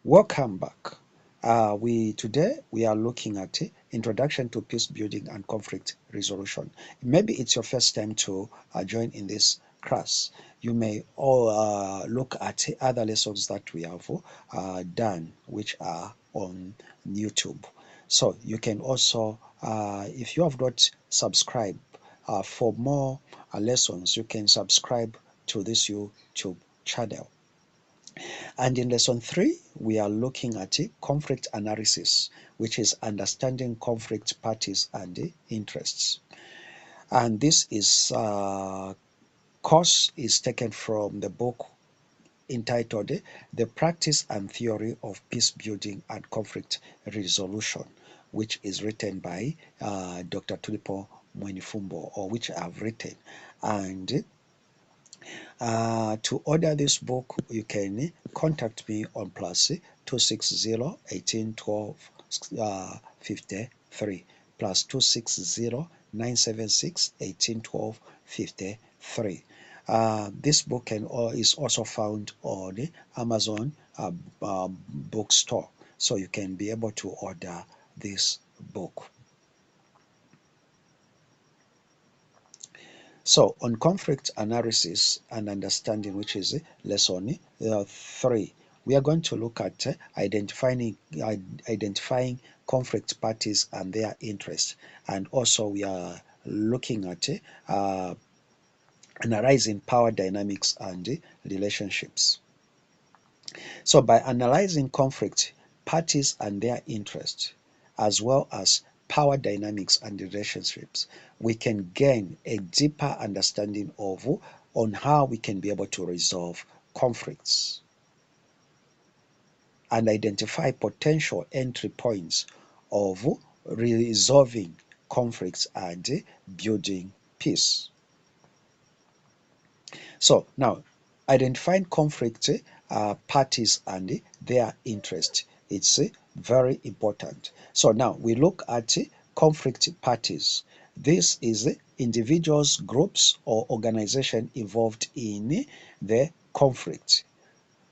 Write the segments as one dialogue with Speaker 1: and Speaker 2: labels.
Speaker 1: Welcome back. Today we are looking at introduction to peace building and conflict resolution. Maybe it's your first time to join in this class. You may all look at other lessons that we have done, which are on YouTube. So you can also, if you have not subscribed for more lessons, you can subscribe to this YouTube channel. And in lesson 3, we are looking at conflict analysis, which is understanding conflict parties and interests. And this is course is taken from the book entitled The Practice and Theory of Peace Building and Conflict Resolution, which is written by Dr. Tulipo Mwenifumbo, or which I have written. And to order this book, you can contact me on plus 260 18 12 53 plus 260 976 18 12 53. This book is also found on Amazon bookstore, so you can be able to order this book. So on conflict analysis and understanding, which is lesson 3, we are going to look at identifying conflict parties and their interests, and also we are looking at analyzing power dynamics and relationships. So by analyzing conflict parties and their interests, as well as power dynamics and relationships, we can gain a deeper understanding of on how we can be able to resolve conflicts and identify potential entry points of resolving conflicts and building peace. So now, identifying conflict parties and their interest, it's very important. So now we look at conflict parties. This is individuals, groups, or organization involved in the conflict.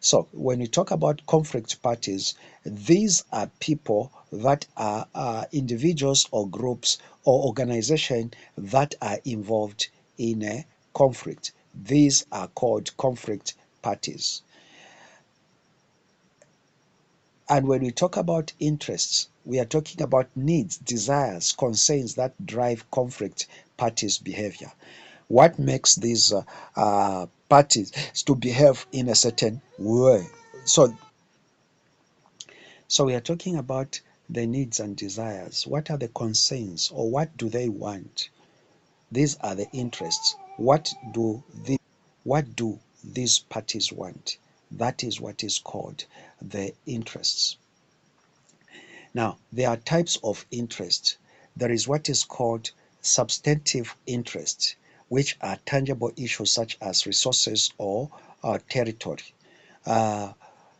Speaker 1: So when we talk about conflict parties, these are people that are individuals or groups or organization that are involved in a conflict. These are called conflict parties. And when we talk about interests, we are talking about needs, desires, concerns that drive conflict parties' behavior. What makes these parties to behave in a certain way? So we are talking about the needs and desires. What are the concerns, or what do they want? These are the interests. What do these parties want? That is what is called the interests. Now, there are types of interest. There is what is called substantive interest, which are tangible issues such as resources or territory.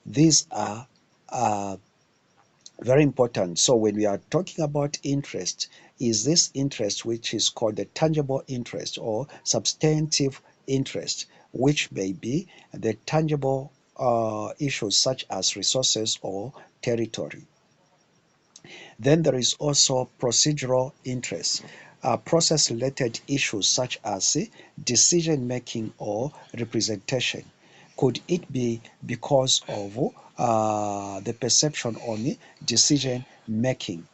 Speaker 1: These are very important. So when we are talking about interest, is this interest which is called the tangible interest or substantive interest, which may be the tangible issues such as resources or territory. Then there is also procedural interest, process-related issues such as decision-making or representation. Could it be because of the perception on decision-making?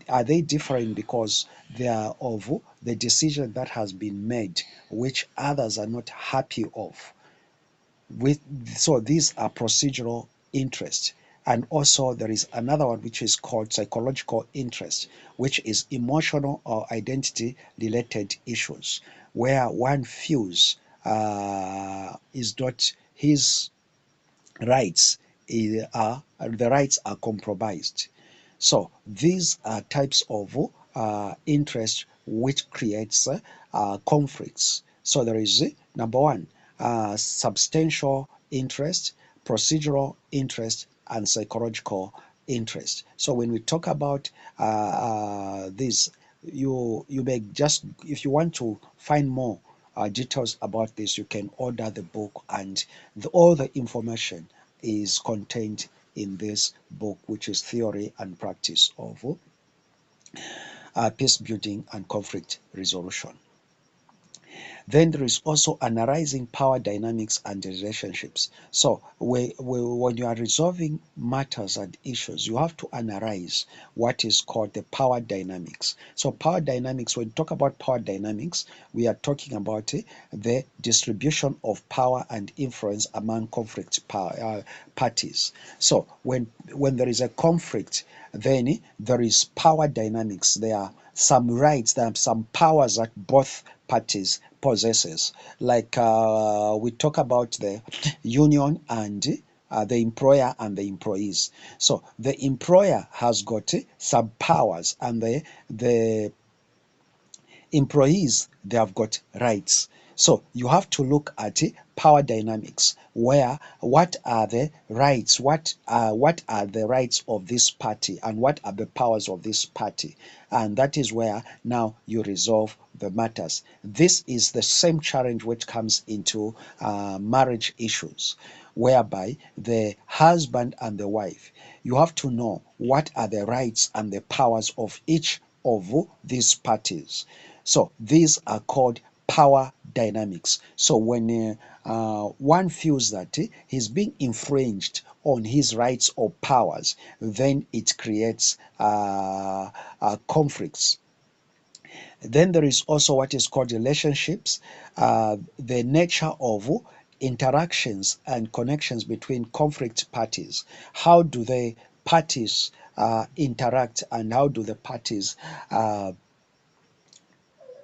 Speaker 1: Are they differing because they are of the decision that has been made, which others are not happy of? So these are procedural interests. And also there is another one which is called psychological interest, which is emotional or identity related issues, where one feels is not his rights are the rights are compromised. So these are types of interest which creates conflicts. So there is number one, substantial interest, procedural interest, and psychological interest. So when we talk about this, you may just, if you want to find more details about this, you can order the book, and all the information is contained in this book, which is Theory and Practice of Peace Building and Conflict Resolution. Then there is also analyzing power dynamics and relationships. So when you are resolving matters and issues, you have to analyze what is called the power dynamics. So power dynamics, when we talk about power dynamics, we are talking about the distribution of power and influence among parties. So when there is a conflict, then there is power dynamics. There are some rights, there are some powers that both parties possesses. Like we talk about the union and the employer and the employees. So the employer has got some powers, and the employees, they have got rights. So you have to look at power dynamics, where what are the rights, what are the rights of this party, and what are the powers of this party, and that is where now you resolve the matters. This is the same challenge which comes into marriage issues, whereby the husband and the wife, you have to know what are the rights and the powers of each of these parties. So these are called power dynamics. So when one feels that he's being infringed on his rights or powers, then it creates conflicts. Then there is also what is called relationships, the nature of interactions and connections between conflict parties. How do the parties interact, and how do the parties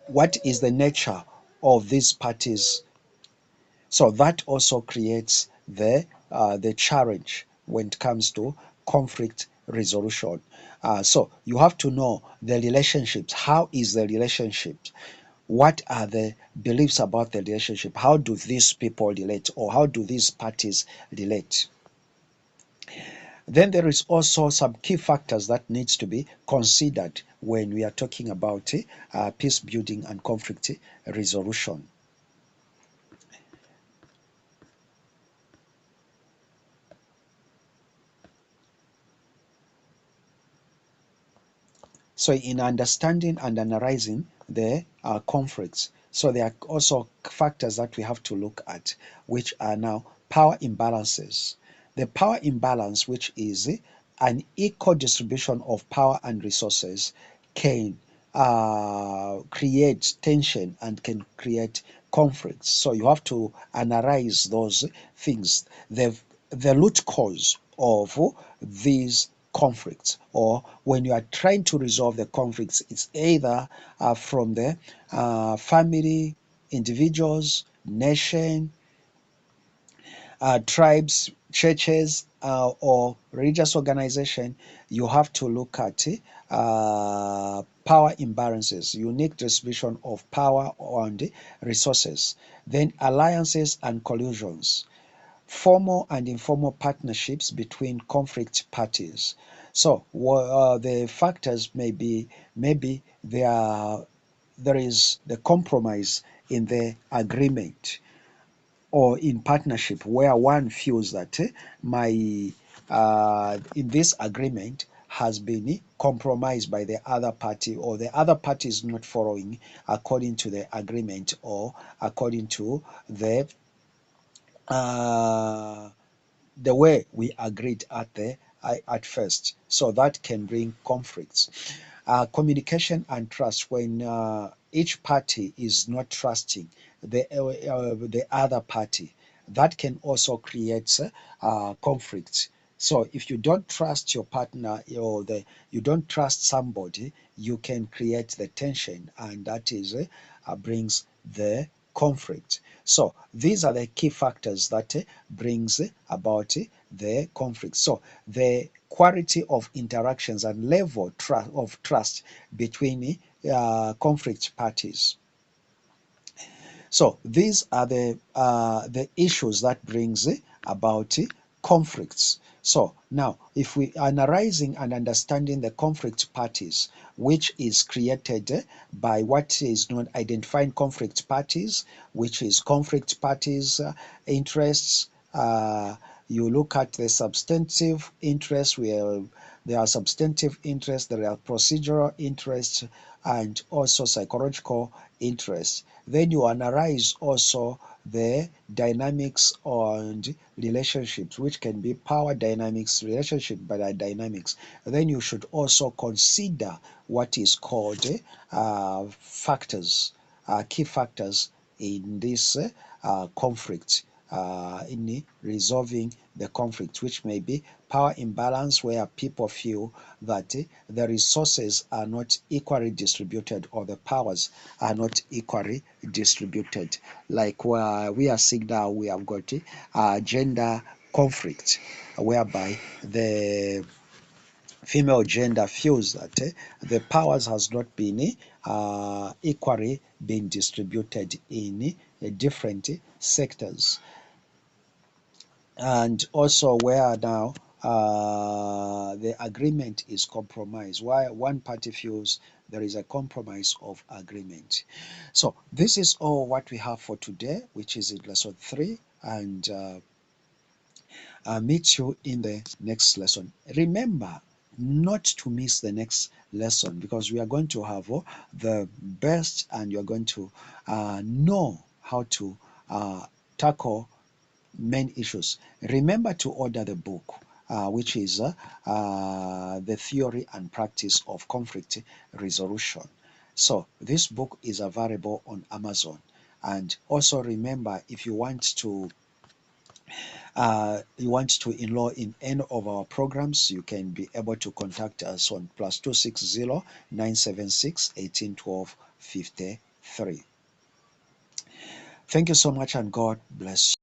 Speaker 1: what is the nature of these parties? So that also creates the challenge when it comes to conflict resolution. So you have to know the relationships. How is the relationship? What are the beliefs about the relationship? How do these people relate, or how do these parties relate? Then there is also some key factors that needs to be considered when we are talking about peace building and conflict resolution. So in understanding and analyzing the conflicts, so there are also factors that we have to look at, which are now power imbalances. The power imbalance, which is an equal distribution of power and resources, can create tension and can create conflicts. So you have to analyze those things. The root cause of these conflicts, or when you are trying to resolve the conflicts, it's either from the family, individuals, nation, tribes, churches, or religious organization. You have to look at power imbalances, unique distribution of power and resources, then alliances and collusions, formal and informal partnerships between conflict parties. So the factors may be, maybe there is the compromise in the agreement or in partnership, where one feels that my in this agreement has been compromised by the other party, or the other party is not following according to the agreement, or according to uh, the way we agreed at first. So that can bring conflicts. Communication and trust, when each party is not trusting the other party, that can also create conflicts. So if you don't trust your partner, or you don't trust somebody, you can create the tension, and that is brings the conflict. So these are the key factors that brings about the conflict. So the quality of interactions and level of trust between conflict parties. So these are the issues that brings about conflicts. So now, if we are analyzing and understanding the conflict parties, which is created by what is known identifying conflict parties, which is conflict parties interests, you look at the substantive interest, where there are substantive interests, there are procedural interests, and also psychological interests. Then you analyze also the dynamics and relationships, which can be power dynamics, relationship dynamics. Then you should also consider what is called factors, key factors in this conflict, in resolving the conflict, which may be power imbalance, where people feel that the resources are not equally distributed, or the powers are not equally distributed. Like we are seeing now, we have got gender conflict, whereby the female gender feels that the powers has not been equally been distributed in different sectors. And also where now the agreement is compromised, while one party feels there is a compromise of agreement. So this is all what we have for today, which is in lesson 3, and I'll meet you in the next lesson. Remember not to miss the next lesson, because we are going to have the best, and you're going to know how to tackle main issues. Remember to order the book, which is The Theory and Practice of Conflict Resolution. So this book is available on Amazon. And also remember, if you want to enroll in any of our programs, you can be able to contact us on +260 976 1812 53. Thank you so much, and God bless you.